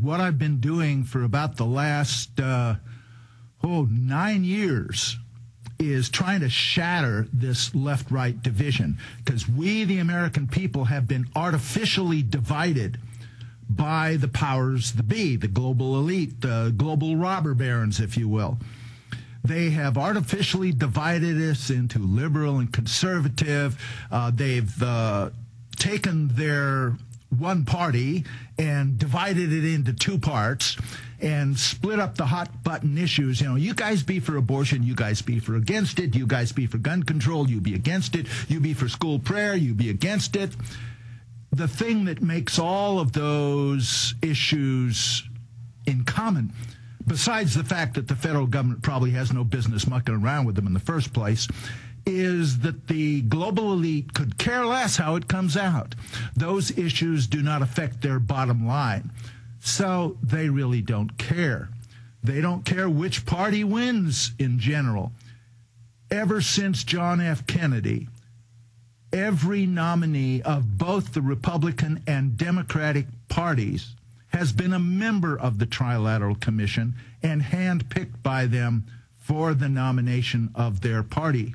what I've been doing for about the last 9 years is trying to shatter this left-right division, because we, the American people, have been artificially divided by the powers that be, the global elite, the global robber barons, if you will. They have artificially divided us into liberal and conservative. They've taken their one party and divided it into two parts and split up the hot button issues. You know, you guys be for abortion, you guys be for against it, you guys be for gun control, you be against it, you be for school prayer, you be against it. The thing that makes all of those issues in common, besides the fact that the federal government probably has no business mucking around with them in the first place, is that the global elite could care less how it comes out. Those issues do not affect their bottom line. So they really don't care. They don't care which party wins in general. Ever since John F. Kennedy, every nominee of both the Republican and Democratic parties has been a member of the Trilateral Commission and handpicked by them for the nomination of their party.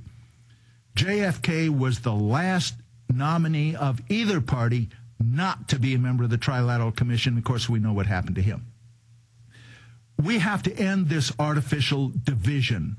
JFK was the last nominee of either party not to be a member of the Trilateral Commission. Of course, we know what happened to him. We have to end this artificial division.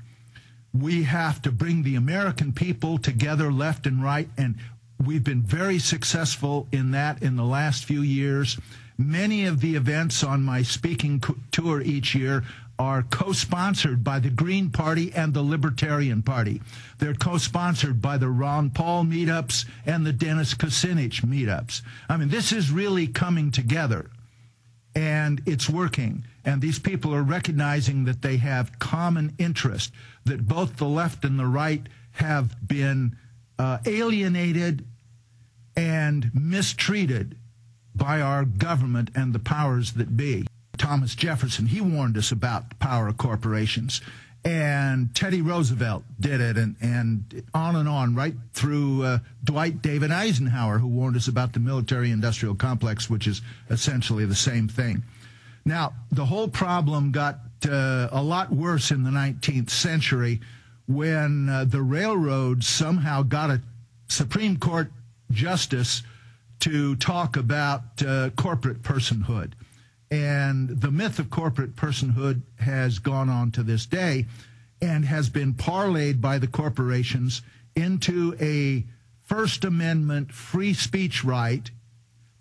We have to bring the American people together, left and right, and we've been very successful in that in the last few years. Many of the events on my speaking tour each year are co-sponsored by the Green Party and the Libertarian Party. They're co-sponsored by the Ron Paul meetups and the Dennis Kucinich meetups. I mean, this is really coming together, and it's working. And these people are recognizing that they have common interest, that both the left and the right have been alienated and mistreated by our government and the powers that be. Thomas Jefferson, he warned us about the power of corporations. And Teddy Roosevelt did it, and on, right through Dwight David Eisenhower, who warned us about the military-industrial complex, which is essentially the same thing. Now, the whole problem got a lot worse in the 19th century when the railroads somehow got a Supreme Court justice to talk about corporate personhood. And the myth of corporate personhood has gone on to this day and has been parlayed by the corporations into a First Amendment free speech right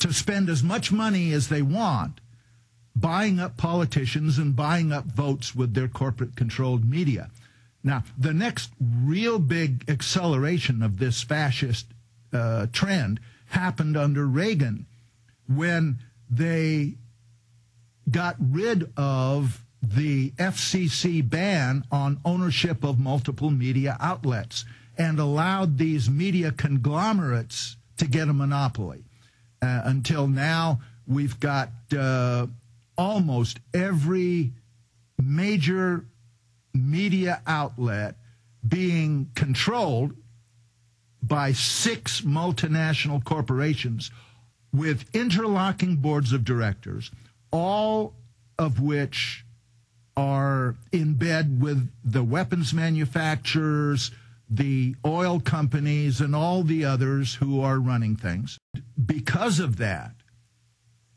to spend as much money as they want buying up politicians and buying up votes with their corporate-controlled media. Now, the next real big acceleration of this fascist trend happened under Reagan, when they got rid of the FCC ban on ownership of multiple media outlets and allowed these media conglomerates to get a monopoly. Until now, we've got almost every major media outlet being controlled by 6 multinational corporations with interlocking boards of directors, all of which are in bed with the weapons manufacturers, the oil companies, and all the others who are running things. Because of that,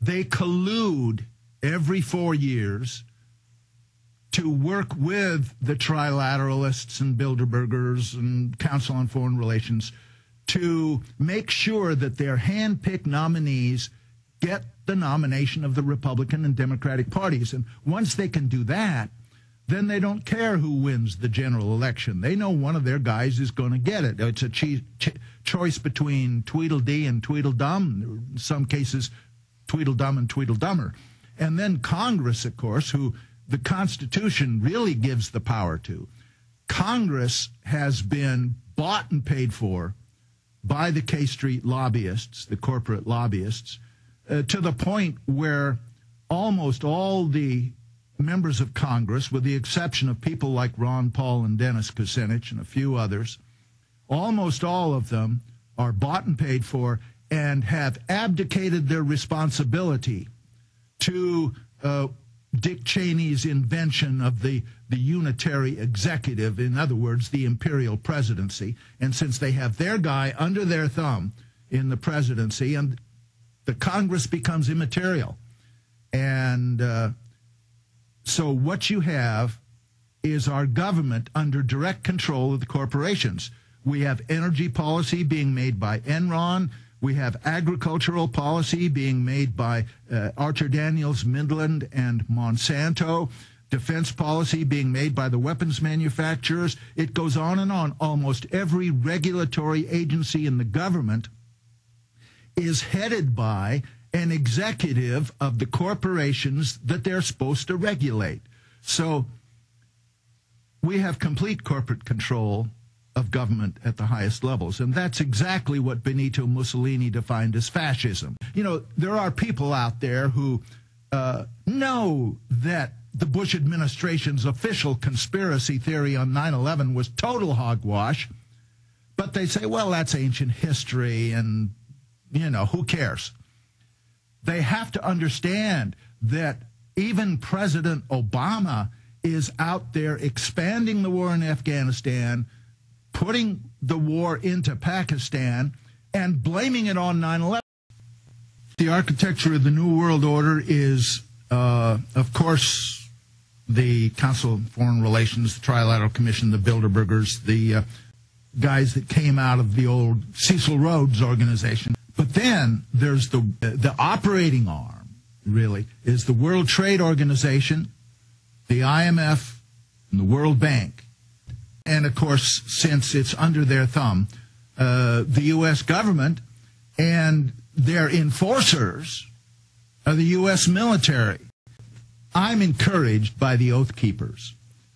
they collude every 4 years to work with the trilateralists and Bilderbergers and Council on Foreign Relations to make sure that their hand-picked nominees get the nomination of the Republican and Democratic parties. And once they can do that, then they don't care who wins the general election. They know one of their guys is going to get it. It's a choice between Tweedledee and Tweedledum, in some cases Tweedledum and Tweedledummer. And then Congress, of course, who the Constitution really gives the power to. Congress has been bought and paid for by the K Street lobbyists, the corporate lobbyists, to the point where almost all the members of Congress, with the exception of people like Ron Paul and Dennis Kucinich and a few others, almost all of them are bought and paid for and have abdicated their responsibility to Dick Cheney's invention of the unitary executive, in other words, the imperial presidency. And since they have their guy under their thumb in the presidency, and the Congress becomes immaterial. And so what you have is our government under direct control of the corporations. We have energy policy being made by Enron. We have agricultural policy being made by Archer Daniels Midland and Monsanto. Defense policy being made by the weapons manufacturers. It goes on and on. Almost every regulatory agency in the government is headed by an executive of the corporations that they're supposed to regulate. So we have complete corporate control of government at the highest levels. And that's exactly what Benito Mussolini defined as fascism. You know, there are people out there who know that the Bush administration's official conspiracy theory on 9/11 was total hogwash, but they say, well, that's ancient history and, you know, who cares? They have to understand that even President Obama is out there expanding the war in Afghanistan, putting the war into Pakistan, and blaming it on 9/11. The architecture of the New World Order is, of course, the Council of Foreign Relations, the Trilateral Commission, the Bilderbergers, the guys that came out of the old Cecil Rhodes organization. But then there's the operating arm, really, is the World Trade Organization, the IMF, and the World Bank. And, of course, since it's under their thumb, the U.S. government and their enforcers are the U.S. military. I'm encouraged by the Oath Keepers.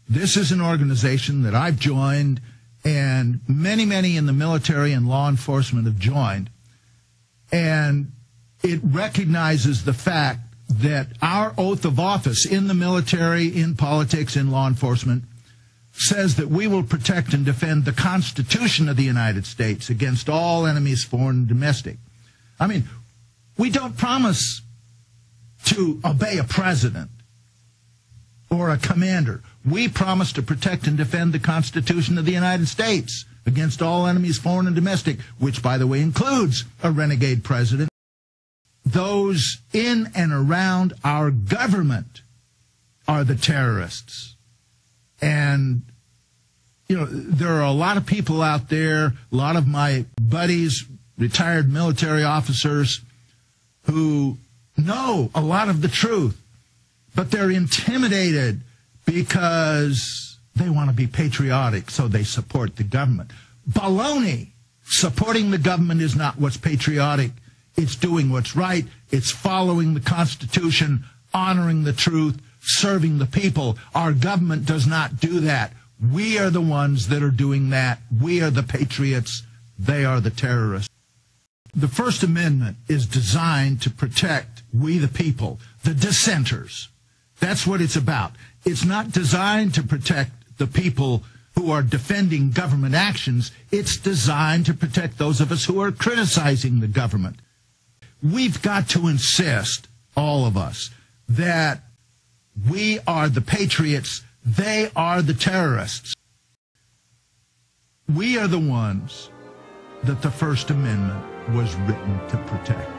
This is an organization that I've joined, and many, many in the military and law enforcement have joined. And it recognizes the fact that our oath of office in the military, in politics, in law enforcement, says that we will protect and defend the Constitution of the United States against all enemies, foreign and domestic. I mean, we don't promise to obey a president or a commander. We promise to protect and defend the Constitution of the United States against all enemies, foreign and domestic, which, by the way, includes a renegade president. Those in and around our government are the terrorists. And, you know, there are a lot of people out there, a lot of my buddies, retired military officers, who know a lot of the truth, but they're intimidated because they want to be patriotic, so they support the government. Baloney! Supporting the government is not what's patriotic. It's doing what's right. It's following the Constitution, honoring the truth, serving the people. Our government does not do that. We are the ones that are doing that. We are the patriots. They are the terrorists. The First Amendment is designed to protect we the people, the dissenters. That's what it's about. It's not designed to protect the people who are defending government actions. It's designed to protect those of us who are criticizing the government. We've got to insist, all of us, that we are the patriots. They are the terrorists. We are the ones that the First Amendment was written to protect.